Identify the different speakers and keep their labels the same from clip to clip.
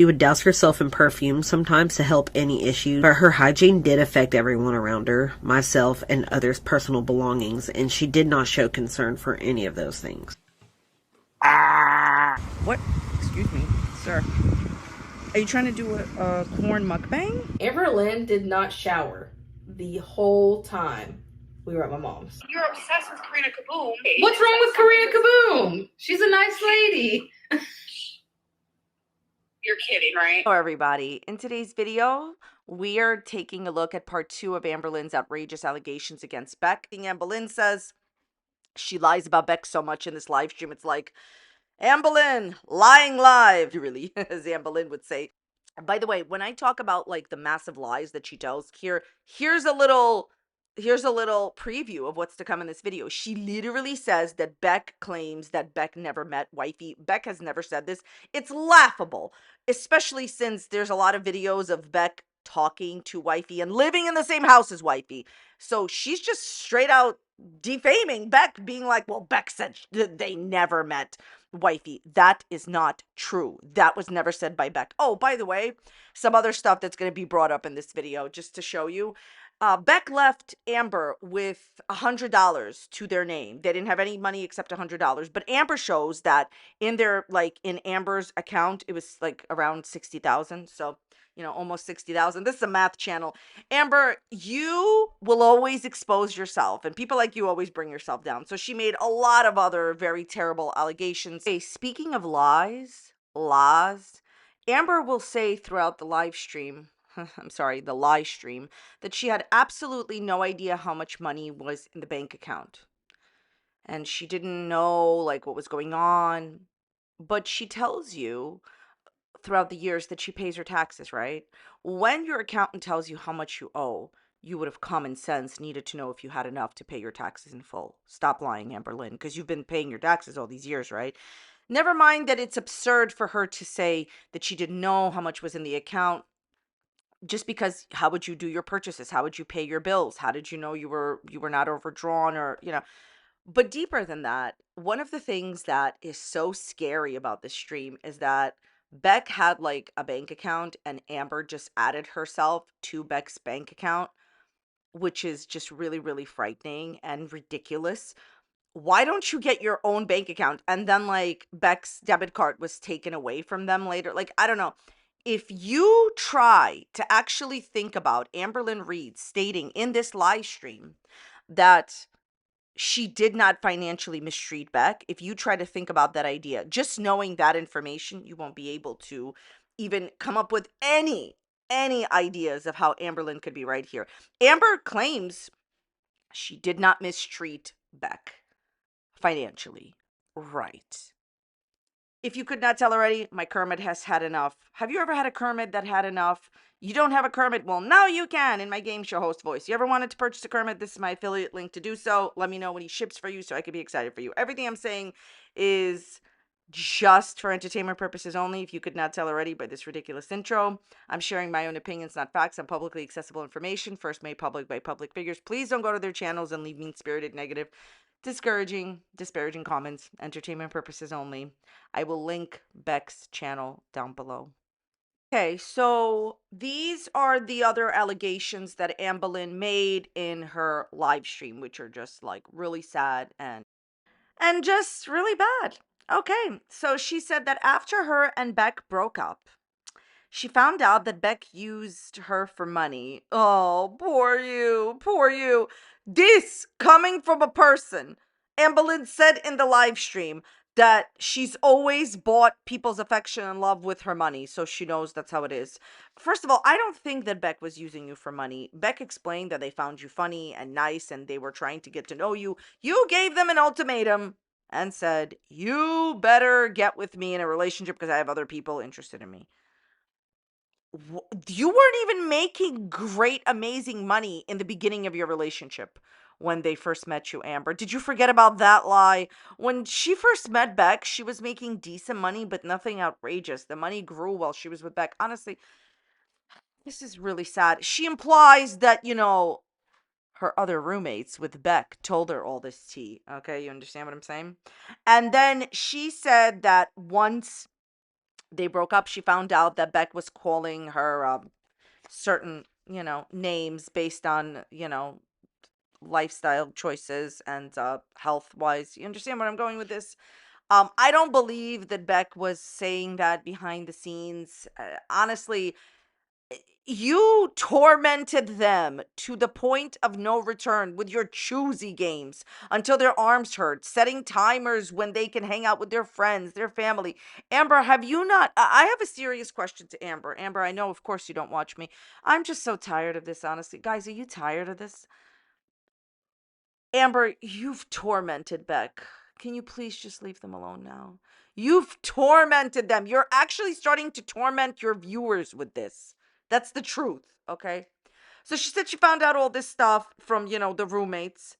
Speaker 1: She would douse herself in perfume sometimes to help any issues, but her hygiene did affect everyone around her, myself, and others' personal belongings, and she did not show concern for any of those things.
Speaker 2: What? Excuse me, sir. Are you trying to do a corn mukbang?
Speaker 3: Amberlynn did not shower the whole time we were at my mom's.
Speaker 4: You're obsessed with Karina Kaboom.
Speaker 3: What's wrong with Karina Kaboom? She's a nice lady.
Speaker 4: You're kidding, right?
Speaker 5: Hello everybody. In today's video, we are taking a look at part 2 of Amberlynn's outrageous allegations against Beck. Amberlynn says she lies about Beck so much in this live stream, it's like, Amberlynn, lying live, really, as Amberlynn would say. By the way, when I talk about like the massive lies that she tells here's a little preview of what's to come in this video. She literally says that Beck claims that Beck never met wifey. Beck has never said this. It's laughable, especially since there's a lot of videos of Beck talking to wifey and living in the same house as wifey. So she's just straight out defaming Beck, being like, well, Beck said they never met wifey. That is not true. That was never said by Beck. Oh, by the way, some other stuff that's going to be brought up in this video just to show you. Beck left Amber with $100 to their name. They didn't have any money except $100, but Amber shows that in Amber's account, it was like around 60,000. So, you know, almost 60,000. This is a math channel. Amber, you will always expose yourself, and people like you always bring yourself down. So she made a lot of other very terrible allegations. Hey, speaking of lies, Amber will say throughout the live stream, the live stream, that she had absolutely no idea how much money was in the bank account. And she didn't know like what was going on. But she tells you throughout the years that she pays her taxes, right? When your accountant tells you how much you owe, you would have common sense needed to know if you had enough to pay your taxes in full. Stop lying, Amberlynn, because you've been paying your taxes all these years, right? Never mind that it's absurd for her to say that she didn't know how much was in the account. Just because, how would you do your purchases? How would you pay your bills? How did you know you were not overdrawn, or, you know? But deeper than that, one of the things that is so scary about this stream is that Beck had like a bank account and Amber just added herself to Beck's bank account, which is just really, really frightening and ridiculous. Why don't you get your own bank account? And then like Beck's debit card was taken away from them later. Like, I don't know. If you try to actually think about Amberlynn Reid stating in this live stream that she did not financially mistreat Beck, if you try to think about that idea, just knowing that information, you won't be able to even come up with any ideas of how Amberlynn could be right here. Amber claims she did not mistreat Beck financially. Right. If you could not tell already, my Kermit has had enough. Have you ever had a Kermit that had enough? You don't have a Kermit? Well, now you can in my game show host voice. You ever wanted to purchase a Kermit? This is my affiliate link to do so. Let me know when he ships for you so I can be excited for you. Everything I'm saying is just for entertainment purposes only. If you could not tell already by this ridiculous intro, I'm sharing my own opinions, not facts, on publicly accessible information, first made public by public figures. Please don't go to their channels and leave mean-spirited, negative, disparaging comments. Entertainment purposes only. I will link Beck's channel down below. Okay, so these are the other allegations that Amberlynn made in her live stream, which are just like really sad and just really bad. Okay, so she said that after her and Beck broke up, she found out that Beck used her for money. Oh, poor you, poor you. This coming from a person. Amberlynn said in the live stream that she's always bought people's affection and love with her money, so she knows that's how it is. First of all, I don't think that Beck was using you for money. Beck explained that they found you funny and nice and they were trying to get to know you. You gave them an ultimatum and said, you better get with me in a relationship because I have other people interested in me. You weren't even making great, amazing money in the beginning of your relationship when they first met you, Amber. Did you forget about that lie? When she first met Beck, she was making decent money, but nothing outrageous. The money grew while she was with Beck. Honestly, this is really sad. She implies that, you know, her other roommates with Beck told her all this tea. Okay, you understand what I'm saying? And then she said that once They broke up. She found out that Beck was calling her certain, names based on, lifestyle choices and health wise. You understand where I'm going with this? I don't believe that Beck was saying that behind the scenes. Honestly, you tormented them to the point of no return with your choosy games until their arms hurt, setting timers when they can hang out with their friends, their family. Amber, have you not? I have a serious question to Amber. Amber, I know, of course, you don't watch me. I'm just so tired of this, honestly. Guys, are you tired of this? Amber, you've tormented Beck. Can you please just leave them alone now? You've tormented them. You're actually starting to torment your viewers with this. That's the truth, okay? So she said she found out all this stuff from, the roommates.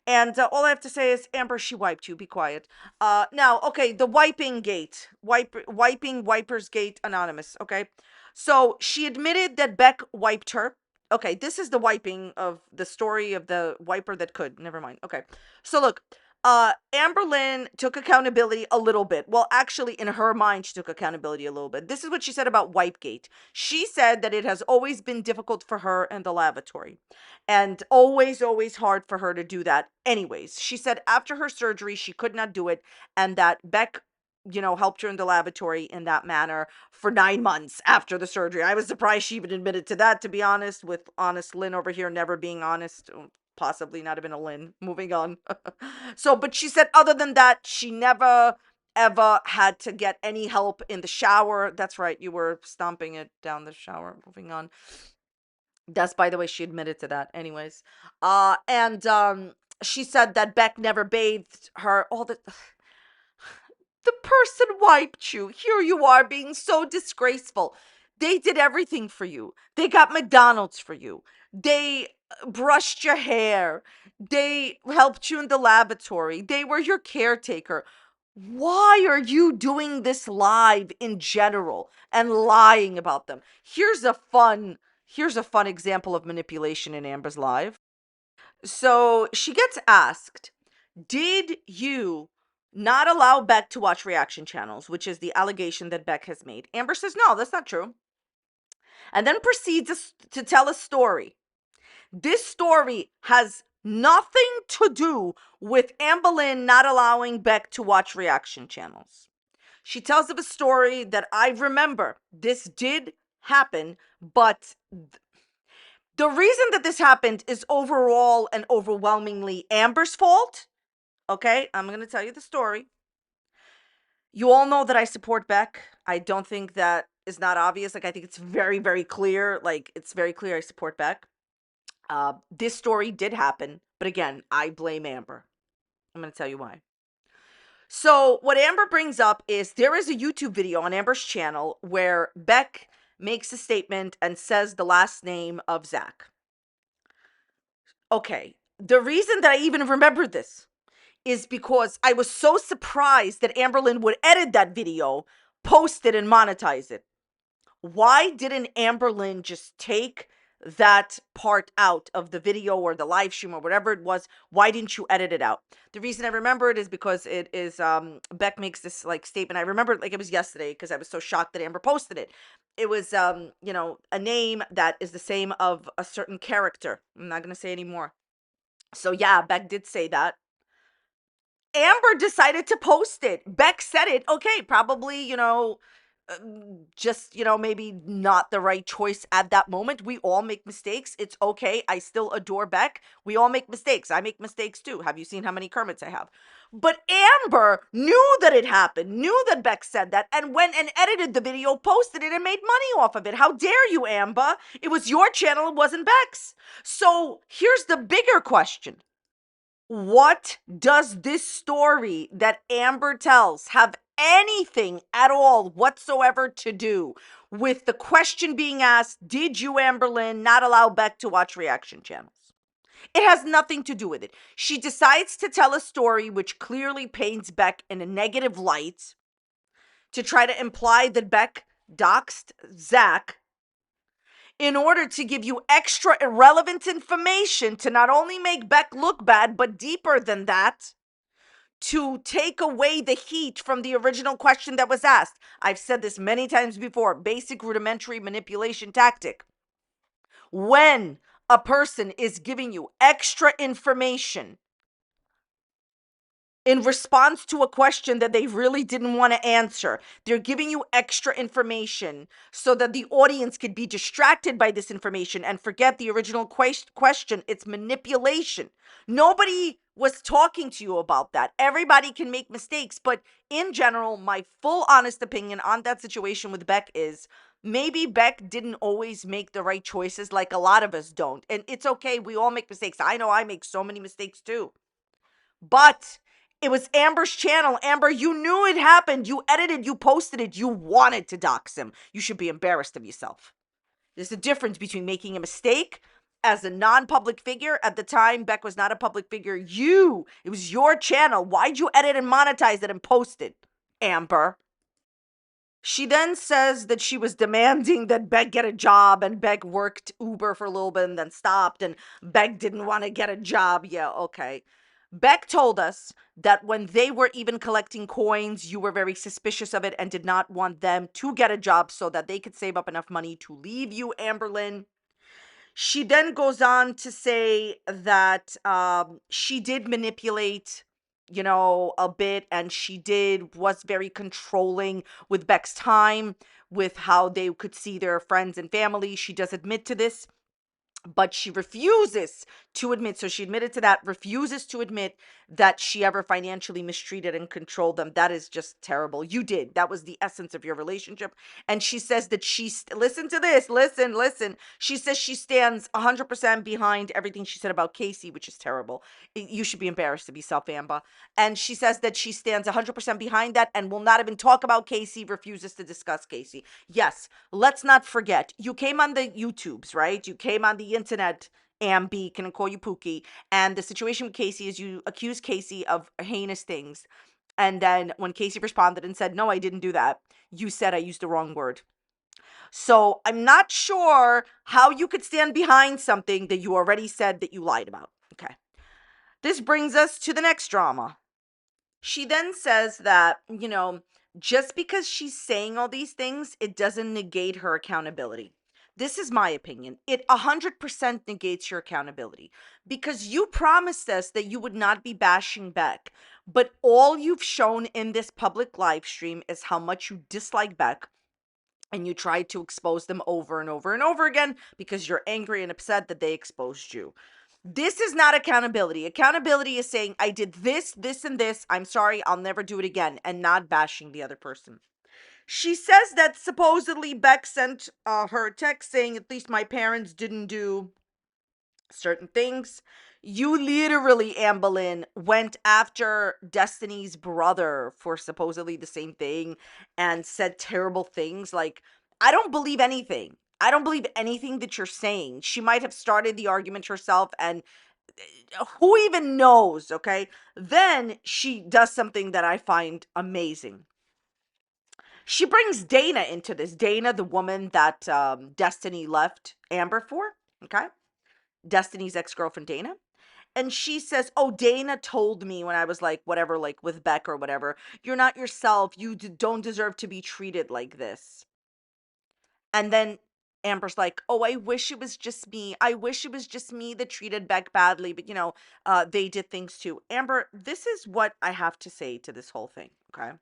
Speaker 5: And all I have to say is, Amber, she wiped you. Be quiet. Now, okay, the wiping gate. Wiping Wipers Gate Anonymous, okay? So she admitted that Beck wiped her. Okay, this is the wiping of the story of the wiper that could. Never mind. Okay. So look, Amberlynn took accountability a little bit. Well, actually, in her mind, she took accountability a little bit. This is what she said about Wipegate. She said that it has always been difficult for her in the lavatory and always, always hard for her to do that. Anyways, she said after her surgery, she could not do it, and that Beck, helped her in the lavatory in that manner for 9 months after the surgery. I was surprised she even admitted to that, to be honest, with honest Lynn over here never being honest. Possibly not even a Lynn. Moving on. So, but she said other than that, she never ever had to get any help in the shower. That's right, you were stomping it down the shower. Moving on. That's, by the way, she admitted to that. Anyways, and she said that Beck never bathed her. All the person wiped you. Here you are being so disgraceful. They did everything for you. They got McDonald's for you. They brushed your hair. They helped you in the lavatory. They were your caretaker. Why are you doing this live in general and lying about them? Here's a fun example of manipulation in Amber's live. So she gets asked, did you not allow Beck to watch reaction channels, which is the allegation that Beck has made? Amber says, no, that's not true. And then proceeds to tell a story. This story has nothing to do with Amberlynn not allowing Beck to watch reaction channels. She tells of a story that I remember. This did happen, but the reason that this happened is overall and overwhelmingly Amber's fault. Okay, I'm going to tell you the story. You all know that I support Beck. I don't think that is not obvious. Like, I think it's very, very clear. Like, it's very clear I support Beck. This story did happen, but again, I blame Amber. I'm going to tell you why. So what Amber brings up is there is a YouTube video on Amber's channel where Beck makes a statement and says the last name of Zach. Okay, the reason that I even remember this is because I was so surprised that Amberlynn would edit that video, post it, and monetize it. Why didn't Amberlynn just take that part out of the video or the live stream or whatever it was? Why didn't you edit it out? The reason I remember it is because it is Beck makes this like statement. I remember it like it was yesterday because I was so shocked that Amber posted it. It was a name that is the same of a certain character. I'm not gonna say anymore. So yeah, Beck did say that. Amber decided to post it. Beck said it. Okay, probably, just, maybe not the right choice at that moment. We all make mistakes. It's okay. I still adore Beck. We all make mistakes. I make mistakes too. Have you seen how many Kermits I have? But Amber knew that it happened, knew that Beck said that, and went and edited the video, posted it, and made money off of it. How dare you, Amber? It was your channel. It wasn't Beck's. So here's the bigger question. What does this story that Amber tells have anything at all whatsoever to do with the question being asked, did you, Amberlynn, not allow Beck to watch reaction channels? It has nothing to do with it. She decides to tell a story which clearly paints Beck in a negative light to try to imply that Beck doxed Zach in order to give you extra irrelevant information to not only make Beck look bad, but deeper than that, to take away the heat from the original question that was asked. I've said this many times before, basic rudimentary manipulation tactic. When a person is giving you extra information in response to a question that they really didn't want to answer, they're giving you extra information so that the audience could be distracted by this information and forget the original question. It's manipulation. Nobody was talking to you about that. Everybody can make mistakes, but in general, my full honest opinion on that situation with Beck is maybe Beck didn't always make the right choices, like a lot of us don't. And it's okay. We all make mistakes. I know I make so many mistakes too. But it was Amber's channel. Amber, you knew it happened. You edited, you posted it. You wanted to dox him. You should be embarrassed of yourself. There's a difference between making a mistake as a non-public figure. At the time, Beck was not a public figure. It was your channel. Why'd you edit and monetize it and post it, Amber? She then says that she was demanding that Beck get a job, and Beck worked Uber for a little bit and then stopped, and Beck didn't want to get a job. Yeah, okay. Beck told us that when they were even collecting coins, you were very suspicious of it and did not want them to get a job so that they could save up enough money to leave you, Amberlynn. She then goes on to say that she did manipulate, a bit, and was very controlling with Beck's time, with how they could see their friends and family. She does admit to this, but she refuses to admit, so she admitted to that, refuses to admit that she ever financially mistreated and controlled them. That is just terrible. You did. That was the essence of your relationship. And she says that listen to this, listen. She says she stands 100% behind everything she said about Casey, which is terrible. You should be embarrassed of yourself, Amber. And she says that she stands 100% behind that and will not even talk about Casey, refuses to discuss Casey. Yes, let's not forget, you came on the YouTubes, right? You came on the internet, Ambi, can I call you Pookie? And the situation with Casey is you accuse Casey of heinous things. And then when Casey responded and said, no, I didn't do that, you said I used the wrong word. So I'm not sure how you could stand behind something that you already said that you lied about. Okay. This brings us to the next drama. She then says that, just because she's saying all these things, it doesn't negate her accountability. This is my opinion. It 100% negates your accountability because you promised us that you would not be bashing Beck, but all you've shown in this public live stream is how much you dislike Beck, and you tried to expose them over and over and over again because you're angry and upset that they exposed you. This is not accountability. Accountability is saying, I did this, this, and this. I'm sorry, I'll never do it again, and not bashing the other person. She says that supposedly Beck sent her a text saying, at least my parents didn't do certain things. You literally, Amberlynn, went after Destiny's brother for supposedly the same thing and said terrible things. Like, I don't believe anything. I don't believe anything that you're saying. She might have started the argument herself, and who even knows, okay? Then she does something that I find amazing. She brings Dana into this. Dana, the woman that Destiny left Amber for, okay? Destiny's ex-girlfriend, Dana. And she says, oh, Dana told me when I was like, whatever, like with Beck or whatever, you're not yourself. You don't deserve to be treated like this. And then Amber's like, oh, I wish it was just me. I wish it was just me that treated Beck badly. But, they did things too. Amber, this is what I have to say to this whole thing, okay?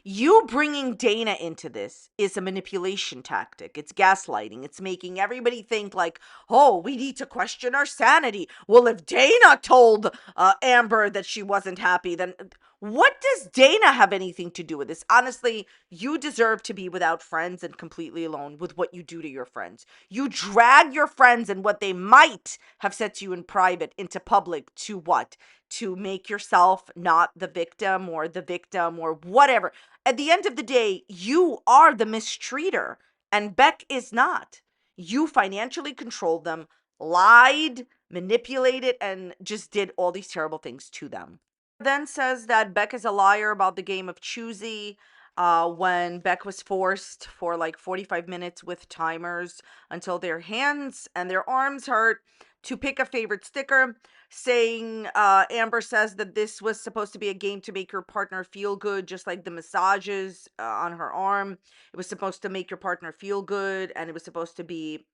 Speaker 5: You bringing Dana into this is a manipulation tactic. It's gaslighting. It's making everybody think like, oh, we need to question our sanity. Well, if Dana told Amber that she wasn't happy, then what does Dana have anything to do with this? Honestly, you deserve to be without friends and completely alone with what you do to your friends. You drag your friends and what they might have said to you in private into public to what? To make yourself not the victim or whatever. At the end of the day, you are the mistreater, and Beck is not. You financially controlled them, lied, manipulated, and just did all these terrible things to them. Then says that Beck is a liar about the game of Choosy. When Beck was forced for like 45 minutes with timers until their hands and their arms hurt to pick a favorite sticker, saying Amber says that this was supposed to be a game to make your partner feel good, just like the massages on her arm. It was supposed to make your partner feel good, and it was supposed to be,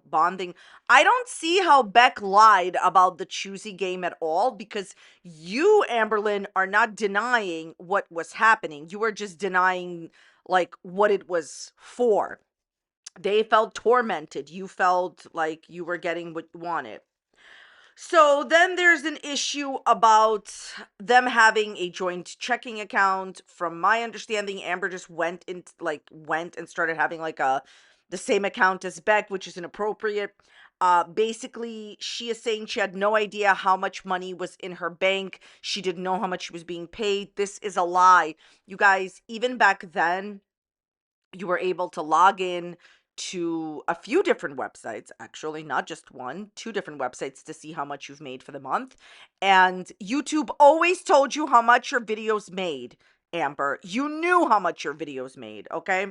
Speaker 5: bonding. I don't see how Beck lied about the choosy game at all, because you, Amberlynn, are not denying what was happening. You are just denying like what it was for. They felt tormented. You felt like you were getting what you wanted. So then there's an issue about them having a joint checking account. From my understanding, Amber just went and started having like the same account as Beck, which is inappropriate. Basically, she is saying she had no idea how much money was in her bank. She didn't know how much she was being paid. This is a lie. You guys, even back then, you were able to log in to a few different websites, actually, not just one, two different websites to see how much you've made for the month. And YouTube always told you how much your videos made, Amber. You knew how much your videos made, okay?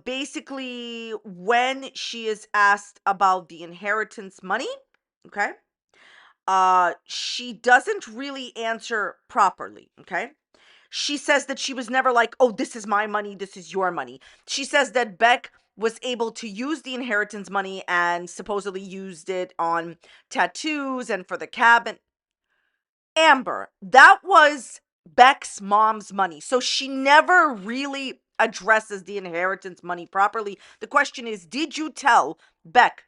Speaker 5: Basically, when she is asked about the inheritance money, okay, she doesn't really answer properly, okay? She says that she was never like, oh, this is my money, this is your money. She says that Beck was able to use the inheritance money and supposedly used it on tattoos and for the cabin. Amber, that was Beck's mom's money. So she never really addresses the inheritance money properly. The question is, did you tell Beck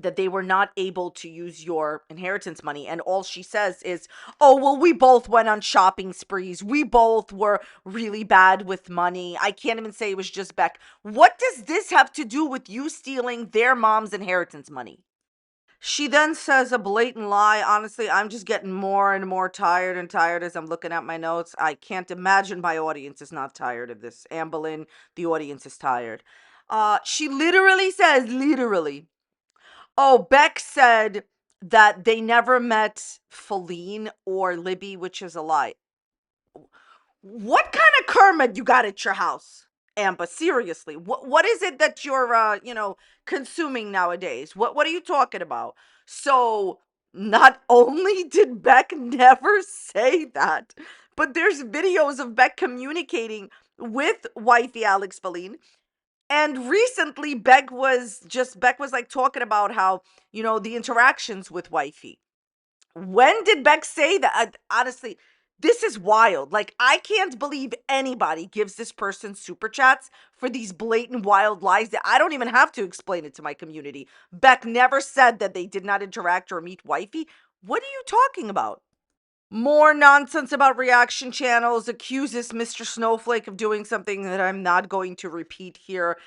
Speaker 5: that they were not able to use your inheritance money? And all she says is, oh, well, we both went on shopping sprees. We both were really bad with money. I can't even say it was just Beck. What does this have to do with you stealing their mom's inheritance money? She then says a blatant lie. Honestly, I'm just getting more and more tired and tired as I'm looking at my notes. I can't imagine my audience is not tired of this. Amberlynn, the audience is tired. She literally says, literally, oh, Beck said that they never met Feline or Libby, which is a lie. What kind of Kermit you got at your house, Amber? Seriously, what is it that you're consuming nowadays? What are you talking about? So not only did Beck never say that, but there's videos of Beck communicating with wifey Alex Feline. And recently, Beck was like talking about how, the interactions with wifey. When did Beck say that? Honestly, this is wild. Like, I can't believe anybody gives this person super chats for these blatant wild lies that I don't even have to explain it to my community. Beck never said that they did not interact or meet wifey. What are you talking about? More nonsense about reaction channels, accuses Mr. Snowflake of doing something that I'm not going to repeat here.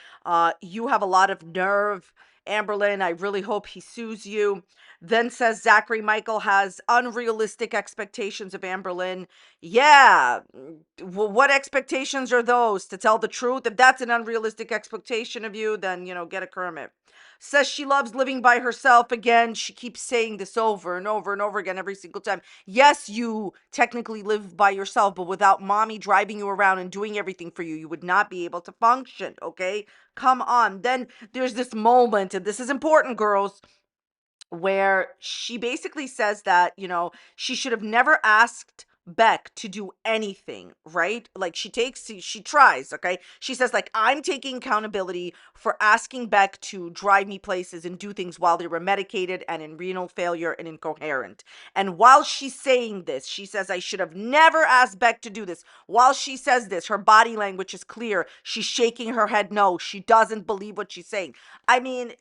Speaker 5: You have a lot of nerve, Amberlynn. I really hope he sues you. Then says Zachary Michael has unrealistic expectations of Amberlynn. Yeah, what expectations are those? To tell the truth? If that's an unrealistic expectation of you, then, get a Kermit. Says she loves living by herself. Again, she keeps saying this over and over and over again every single time. Yes, you technically live by yourself, but without mommy driving you around and doing everything for you, you would not be able to function, okay? Come on. Then there's this moment, and this is important, girls, where she basically says that, she should have never asked Beck to do anything, right? Like she tries, okay? She says, like, I'm taking accountability for asking Beck to drive me places and do things while they were medicated and in renal failure and incoherent. And while she's saying this, she says, I should have never asked Beck to do this. While she says this, her body language is clear. She's shaking her head no. She doesn't believe what she's saying. I mean,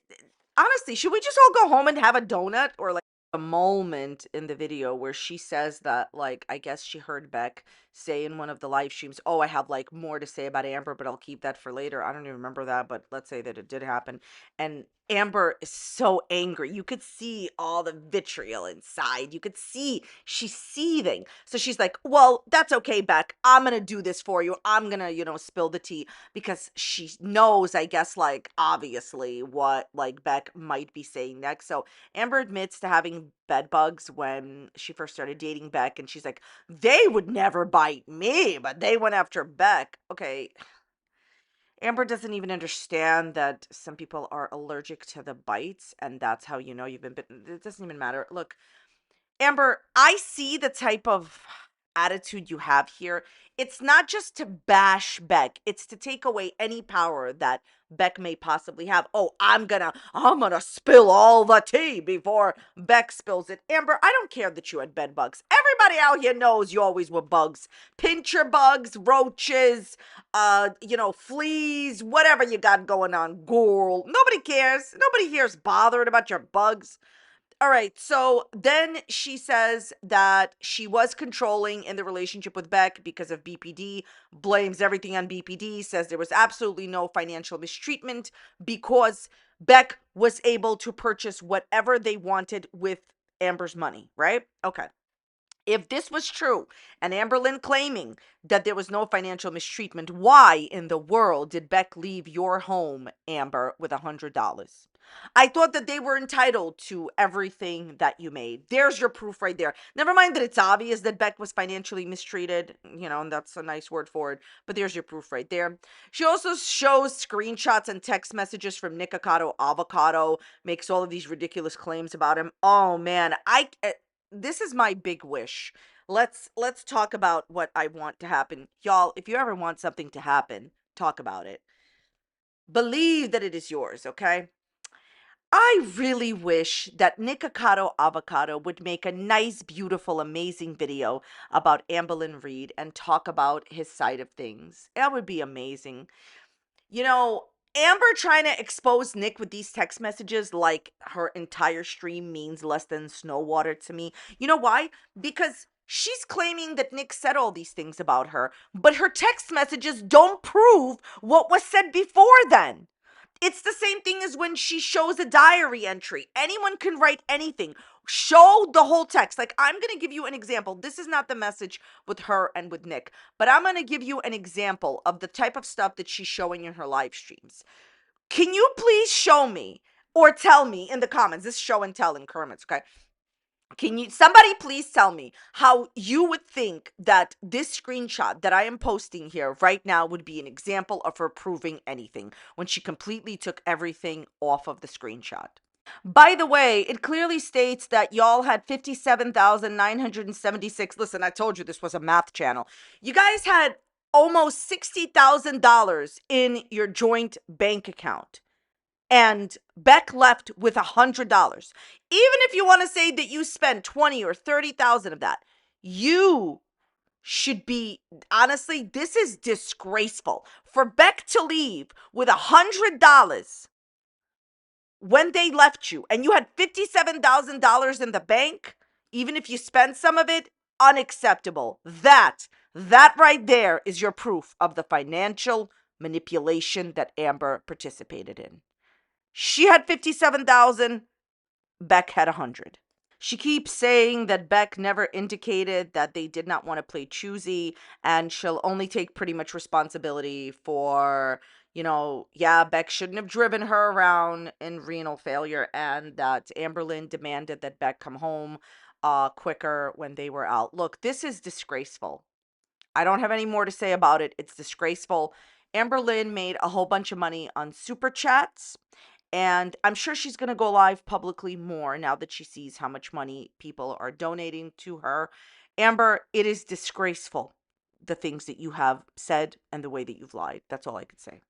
Speaker 5: honestly, should we just all go home and have a donut? Or like a moment in the video where she says that, like, I guess she heard Beck say in one of the live streams, oh, I have like more to say about Amber, but I'll keep that for later. I don't even remember that, but let's say that it did happen. And Amber is so angry. You could see all the vitriol inside. You could see she's seething. So she's like, well, that's okay, Beck. I'm going to do this for you. I'm going to, spill the tea, because she knows, I guess, like, obviously what like Beck might be saying next. So Amber admits to having bed bugs when she first started dating Beck. And she's like, they would never bite me, but they went after Beck. Okay. Amber doesn't even understand that some people are allergic to the bites, and that's how you know you've been bitten. It doesn't even matter. Look, Amber, I see the type of attitude you have here. It's not just to bash Beck, it's to take away any power that Beck may possibly have. Oh, I'm gonna spill all the tea before Beck spills it. Amber, I don't care that you had bed bugs. Everybody out here knows you always were bugs. Pincher bugs, roaches, fleas, whatever you got going on, girl. Nobody cares. Nobody here's bothered about your bugs. All right. So then she says that she was controlling in the relationship with Beck because of BPD, blames everything on BPD, says there was absolutely no financial mistreatment because Beck was able to purchase whatever they wanted with Amber's money, right? Okay. If this was true, and Amberlynn claiming that there was no financial mistreatment, why in the world did Beck leave your home, Amber, with $100? I thought that they were entitled to everything that you made. There's your proof right there. Never mind that it's obvious that Beck was financially mistreated, and that's a nice word for it, but there's your proof right there. She also shows screenshots and text messages from Nikocado Avocado, makes all of these ridiculous claims about him. Oh man, this is my big wish. Let's talk about what I want to happen. Y'all, if you ever want something to happen, talk about it. Believe that it is yours, okay? I really wish that Nikocado Avocado would make a nice, beautiful, amazing video about Amberlynn Reid and talk about his side of things. That would be amazing. Amber trying to expose Nick with these text messages like her entire stream means less than snow water to me. You know why? Because she's claiming that Nick said all these things about her, but her text messages don't prove what was said before then. It's the same thing as when she shows a diary entry. Anyone can write anything. Show the whole text. Like, I'm going to give you an example. This is not the message with her and with Nick, but I'm going to give you an example of the type of stuff that she's showing in her live streams. Can you please show me or tell me in the comments, this show and tell in comments, okay? Somebody please tell me how you would think that this screenshot that I am posting here right now would be an example of her proving anything when she completely took everything off of the screenshot. By the way, it clearly states that y'all had 57,976. Listen, I told you this was a math channel. You guys had almost $60,000 in your joint bank account. And Beck left with $100. Even if you want to say that you spent 20 or 30,000 of that, you should be, honestly, this is disgraceful. For Beck to leave with $100 when they left you and you had $57,000 in the bank, even if you spent some of it, unacceptable. That right there is your proof of the financial manipulation that Amber participated in. She had 57,000, Beck had 100. She keeps saying that Beck never indicated that they did not want to play choosy, and she'll only take pretty much responsibility for, Beck shouldn't have driven her around in renal failure, and that Amberlynn demanded that Beck come home quicker when they were out. Look, this is disgraceful. I don't have any more to say about it. It's disgraceful. Amberlynn made a whole bunch of money on super chats. And I'm sure she's going to go live publicly more now that she sees how much money people are donating to her. Amber, it is disgraceful, the things that you have said and the way that you've lied. That's all I could say.